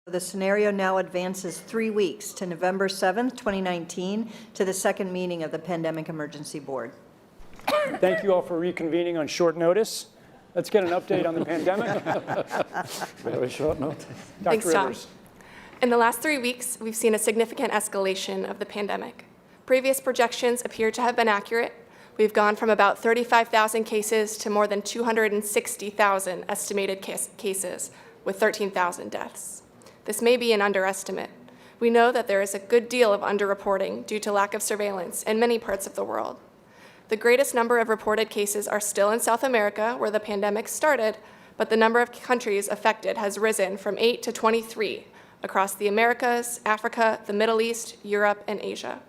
The scenario now advances 3 weeks to November 7th, 2019, to the second meeting of the Pandemic Emergency Board. Thank you all for reconvening on short notice. Let's get an update on the pandemic. Very short notice. Thanks, Dr. Tom. Rivers. In the last 3 weeks, we've seen a significant escalation of the pandemic. Previous projections appear to have been accurate. We've gone from about 35,000 cases to more than 260,000 estimated cases, with 13,000 deaths. This may be an underestimate. We know that there is a good deal of underreporting due to lack of surveillance in many parts of the world. The greatest number of reported cases are still in South America, where the pandemic started, but the number of countries affected has risen from 8 to 23 across the Americas, Africa, the Middle East, Europe, and Asia.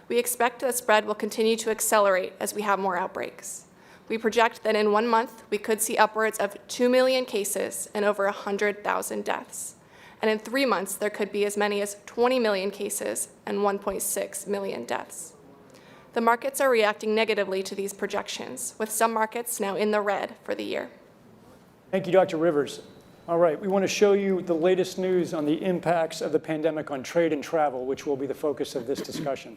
We expect the spread will continue to accelerate as we have more outbreaks. We project that in 1 month, we could see upwards of 2 million cases and over 100,000 deaths. And in 3 months, there could be as many as 20 million cases and 1.6 million deaths. The markets are reacting negatively to these projections, with some markets now in the red for the year. Thank you, Dr. Rivers. All right, we want to show you the latest news on the impacts of the pandemic on trade and travel, which will be the focus of this discussion.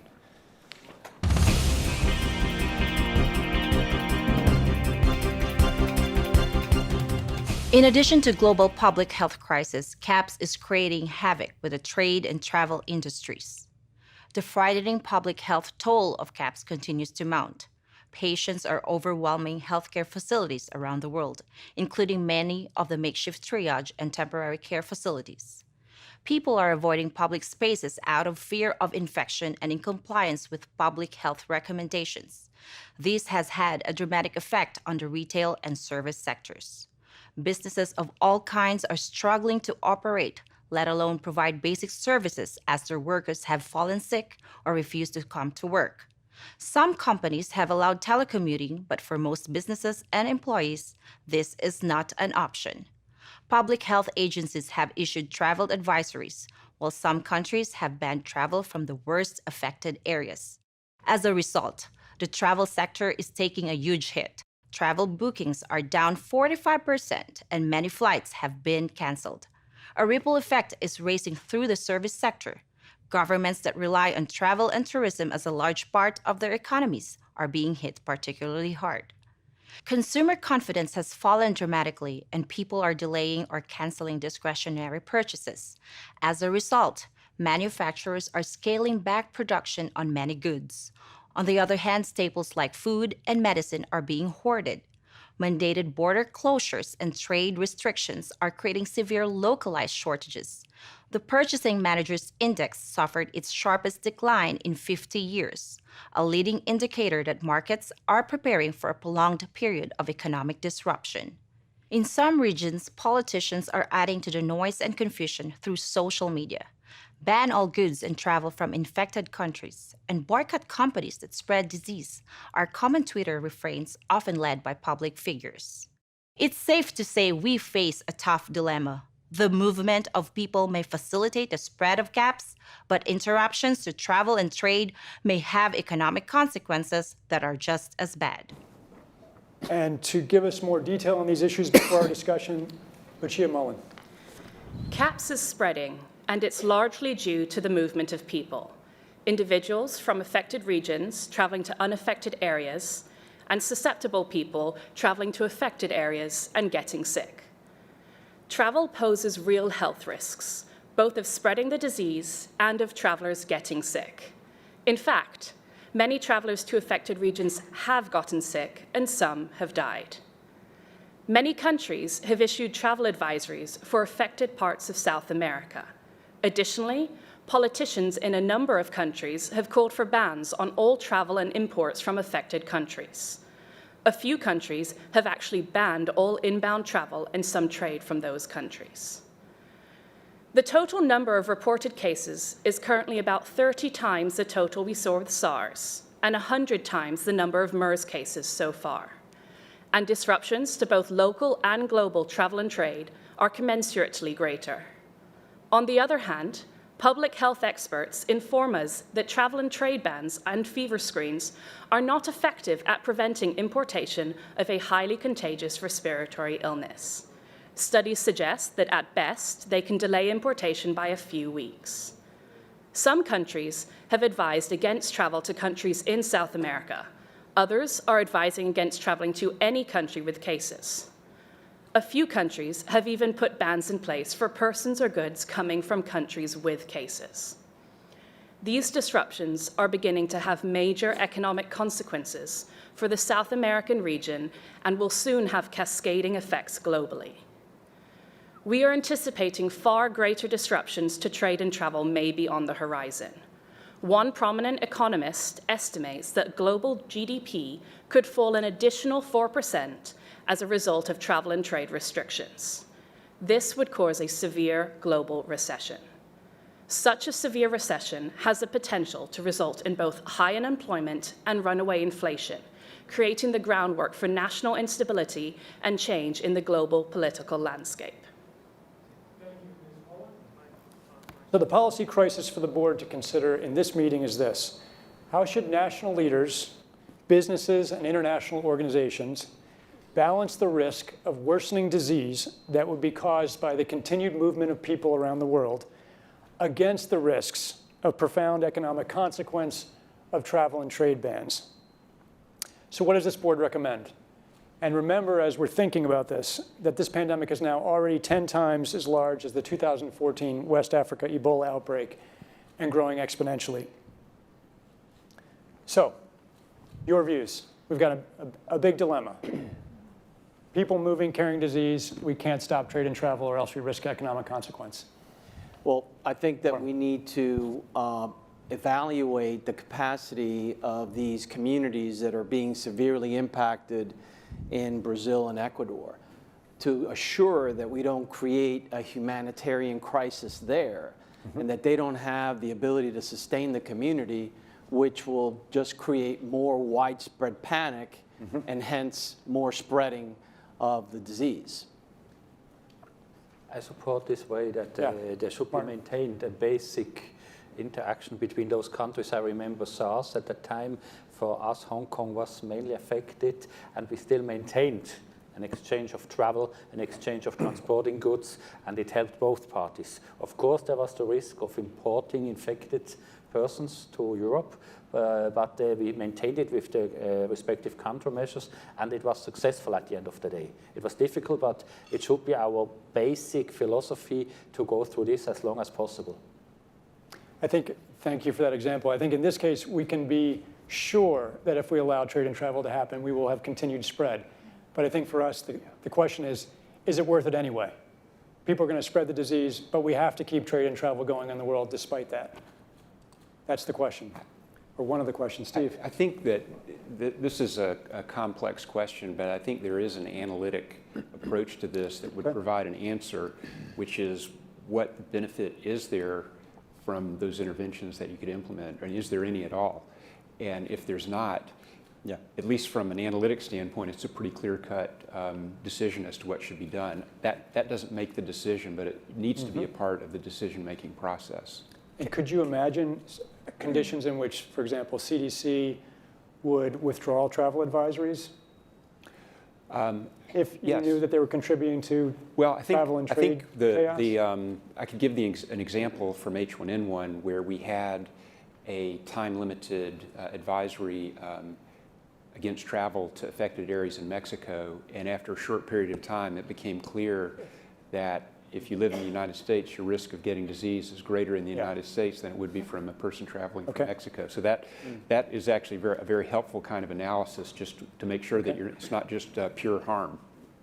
In addition to global public health crisis, CAPS is creating havoc with the trade and travel industries. The frightening public health toll of CAPS continues to mount. Patients are overwhelming healthcare facilities around the world, including many of the makeshift triage and temporary care facilities. People are avoiding public spaces out of fear of infection and in compliance with public health recommendations. This has had a dramatic effect on the retail and service sectors. Businesses of all kinds are struggling to operate, let alone provide basic services as their workers have fallen sick or refused to come to work. Some companies have allowed telecommuting, but for most businesses and employees, this is not an option. Public health agencies have issued travel advisories, while some countries have banned travel from the worst affected areas. As a result, the travel sector is taking a huge hit. Travel bookings are down 45%, and many flights have been canceled. A ripple effect is racing through the service sector. Governments that rely on travel and tourism as a large part of their economies are being hit particularly hard. Consumer confidence has fallen dramatically, and people are delaying or canceling discretionary purchases. As a result, manufacturers are scaling back production on many goods. On the other hand, staples like food and medicine are being hoarded. Mandated border closures and trade restrictions are creating severe localized shortages. The Purchasing Managers' Index suffered its sharpest decline in 50 years, a leading indicator that markets are preparing for a prolonged period of economic disruption. In some regions, politicians are adding to the noise and confusion through social media. Ban all goods and travel from infected countries, and boycott companies that spread disease are common Twitter refrains often led by public figures. It's safe to say we face a tough dilemma. The movement of people may facilitate the spread of CAPS, but interruptions to travel and trade may have economic consequences that are just as bad. And to give us more detail on these issues before our discussion, Lucia Mullen. CAPS is spreading, and it's largely due to the movement of people. Individuals from affected regions traveling to unaffected areas, and susceptible people traveling to affected areas and getting sick. Travel poses real health risks, both of spreading the disease and of travelers getting sick. In fact, many travelers to affected regions have gotten sick, and some have died. Many countries have issued travel advisories for affected parts of South America. Additionally, politicians in a number of countries have called for bans on all travel and imports from affected countries. A few countries have actually banned all inbound travel and some trade from those countries. The total number of reported cases is currently about 30 times the total we saw with SARS, and 100 times the number of MERS cases so far. And disruptions to both local and global travel and trade are commensurately greater. On the other hand, public health experts inform us that travel and trade bans and fever screens are not effective at preventing importation of a highly contagious respiratory illness. Studies suggest that at best, they can delay importation by a few weeks. Some countries have advised against travel to countries in South America. Others are advising against traveling to any country with cases. A few countries have even put bans in place for persons or goods coming from countries with cases. These disruptions are beginning to have major economic consequences for the South American region and will soon have cascading effects globally. We are anticipating far greater disruptions to trade and travel may be on the horizon. One prominent economist estimates that global GDP could fall an additional 4% as a result of travel and trade restrictions. This would cause a severe global recession. Such a severe recession has the potential to result in both high unemployment and runaway inflation, creating the groundwork for national instability and change in the global political landscape. So the policy crisis for the board to consider in this meeting is this: how should national leaders, businesses, and international organizations balance the risk of worsening disease that would be caused by the continued movement of people around the world against the risks of profound economic consequence of travel and trade bans? So what does this board recommend? And remember, as we're thinking about this, that this pandemic is now already 10 times as large as the 2014 West Africa Ebola outbreak and growing exponentially. So, your views. We've got a big dilemma. People moving, carrying disease, we can't stop trade and travel or else we risk economic consequence. Well, I think that we need to evaluate the capacity of these communities that are being severely impacted in Brazil and Ecuador to assure that we don't create a humanitarian crisis there and that they don't have the ability to sustain the community, which will just create more widespread panic and hence more spreading of the disease. I support this way that there should be maintained a basic interaction between those countries. I remember SARS at the time. For us, Hong Kong was mainly affected, and we still maintained an exchange of travel, an exchange of transporting goods, and it helped both parties. Of course, there was the risk of importing infected persons to Europe, but we maintained it with the respective countermeasures, and it was successful at the end of the day. It was difficult, but it should be our basic philosophy to go through this as long as possible. Thank you for that example. I think in this case, we can be sure that if we allow trade and travel to happen, we will have continued spread. But I think for us, the question is it worth it anyway? People are going to spread the disease, but we have to keep trade and travel going in the world despite that. That's the question, or one of the questions. Steve? I think that this is a complex question, but I think there is an analytic approach to this that would provide an answer, which is what benefit is there from those interventions that you could implement, and is there any at all? And if there's not, at least from an analytic standpoint, it's a pretty clear-cut decision as to what should be done. That doesn't make the decision, but it needs to be a part of the decision-making process. And could you imagine conditions in which, for example, CDC would withdraw travel advisories? If you knew that they were contributing to travel and trade chaos? I could give an example from H1N1 where we had a time-limited advisory against travel to affected areas in Mexico, and after a short period of time, it became clear that if you live in the United States, your risk of getting disease is greater in the United States than it would be from a person traveling from Mexico. So that is actually a very helpful kind of analysis, just to make sure that it's not just pure harm.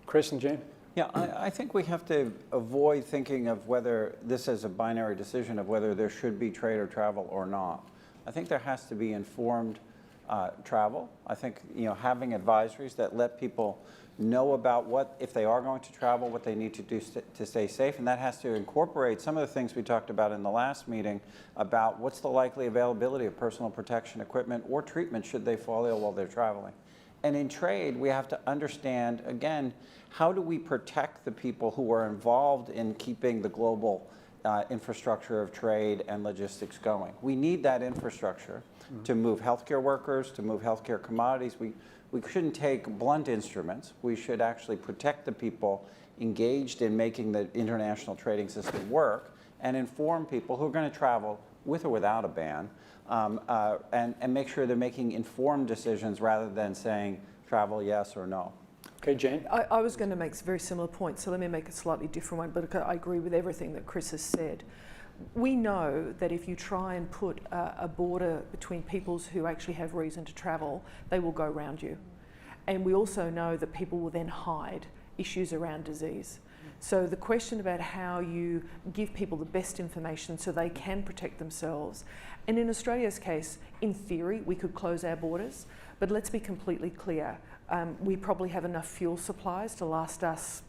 Chris and Jane? Yeah, I think we have to avoid thinking of whether this is a binary decision of whether there should be trade or travel or not. I think there has to be informed travel. I think having advisories that let people know about what, if they are going to travel, what they need to do to stay safe, and that has to incorporate some of the things we talked about in the last meeting about what's the likely availability of personal protection equipment or treatment should they fall ill while they're traveling. And in trade, we have to understand, again, how do we protect the people who are involved in keeping the global infrastructure of trade and logistics going. We need that infrastructure to move healthcare workers, to move healthcare commodities. We shouldn't take blunt instruments. We should actually protect the people engaged in making the international trading system work and inform people who are going to travel with or without a ban, and make sure they're making informed decisions rather than saying travel yes or no. Okay, Jane? I was going to make a very similar point, so let me make a slightly different one, but I agree with everything that Chris has said. We know that if you try and put a border between peoples who actually have reason to travel, they will go around you. And we also know that people will then hide issues around disease. So the question about how you give people the best information so they can protect themselves, and in Australia's case, in theory, we could close our borders, but let's be completely clear. We probably have enough fuel supplies to last us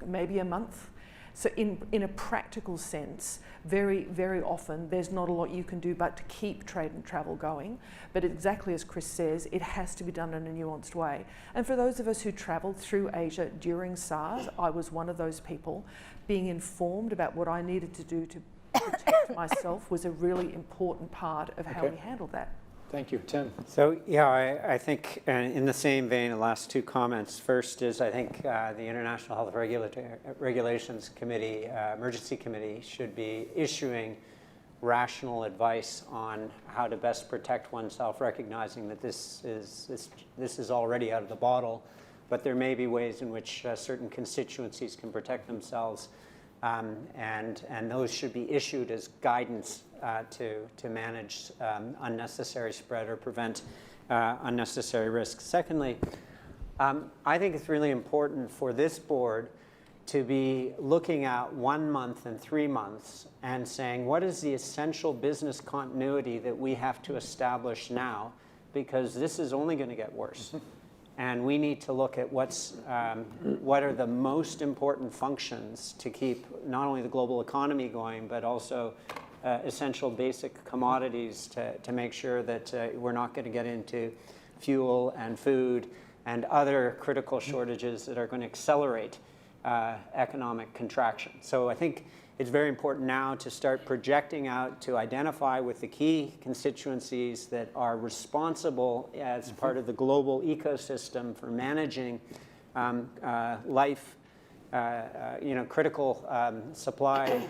maybe a month. So in a practical sense, very, very often, there's not a lot you can do but to keep trade and travel going. But exactly as Chris says, it has to be done in a nuanced way. And for those of us who travelled through Asia during SARS, I was one of those people. Being informed about what I needed to do to protect myself was a really important part of how we handled that. Thank you. Tim? So, yeah, I think in the same vein, the last two comments. First is I think the International Health Regulations Committee, Emergency Committee, should be issuing rational advice on how to best protect oneself, recognizing that this is already out of the bottle, but there may be ways in which certain constituencies can protect themselves, and those should be issued as guidance to manage unnecessary spread or prevent unnecessary risks. Secondly, I think it's really important for this board to be looking at 1 month and 3 months and saying, what is the essential business continuity that we have to establish now? Because this is only going to get worse. And we need to look at what are the most important functions to keep not only the global economy going, but also essential basic commodities to make sure that we're not going to get into fuel and food and other critical shortages that are going to accelerate economic contraction. So I think it's very important now to start projecting out to identify with the key constituencies that are responsible as part of the global ecosystem for managing life, critical supply,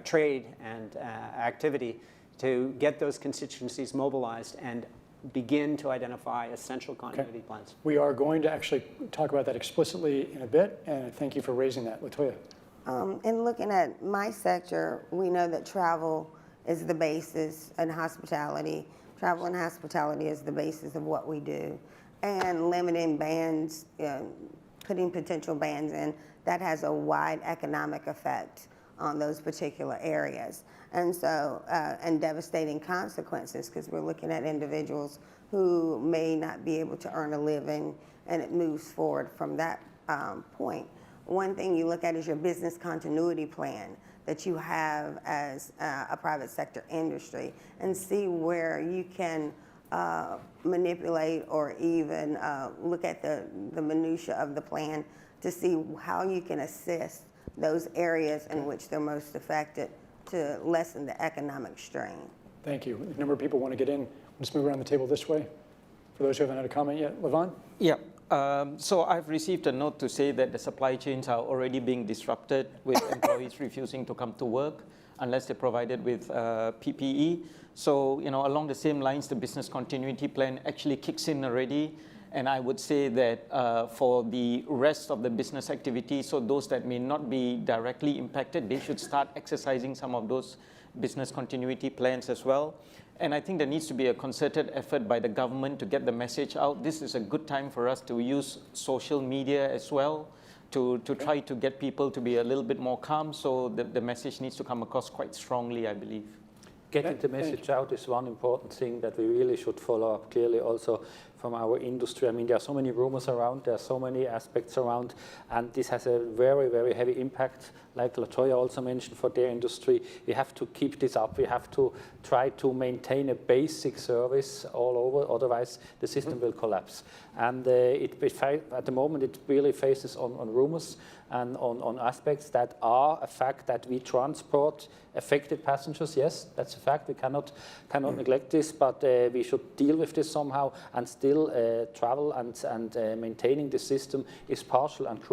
trade, and activity, to get those constituencies mobilized and begin to identify essential continuity plans. We are going to actually talk about that explicitly in a bit, and thank you for raising that. Latoya. In looking at my sector, we know that travel is the basis, and hospitality. Travel and hospitality is the basis of what we do. And limiting bans, putting potential bans in, that has a wide economic effect on those particular areas. And so, and devastating consequences, because we're looking at individuals who may not be able to earn a living, and it moves forward from that point. One thing you look at is your business continuity plan that you have as a private sector industry, and see where you can manipulate or even look at the minutia of the plan to see how you can assist those areas in which they're most affected to lessen the economic strain. Thank you. A number of people want to get in. Let's move around the table this way. For those who haven't had a comment yet, Levon? Yeah. So I've received a note to say that the supply chains are already being disrupted with employees refusing to come to work unless they're provided with PPE. So, along the same lines, the business continuity plan actually kicks in already. And I would say that for the rest of the business activities, so those that may not be directly impacted, they should start exercising some of those business continuity plans as well. And I think there needs to be a concerted effort by the government to get the message out. This is a good time for us to use social media as well to try to get people to be a little bit more calm. So the message needs to come across quite strongly, I believe. Getting the message out is one important thing that we really should follow up clearly also from our industry. I mean, there are so many rumors around, there are so many aspects around, and this has a very, very heavy impact, like Latoya also mentioned, for their industry. We have to keep this up. We have to try to maintain a basic service all over, otherwise the system will collapse. And at the moment, it really faces on rumors and on aspects that are a fact that we transport affected passengers. Yes, that's a fact. We cannot neglect this, but we should deal with this somehow, and still travel and maintaining the system is partial and crucial.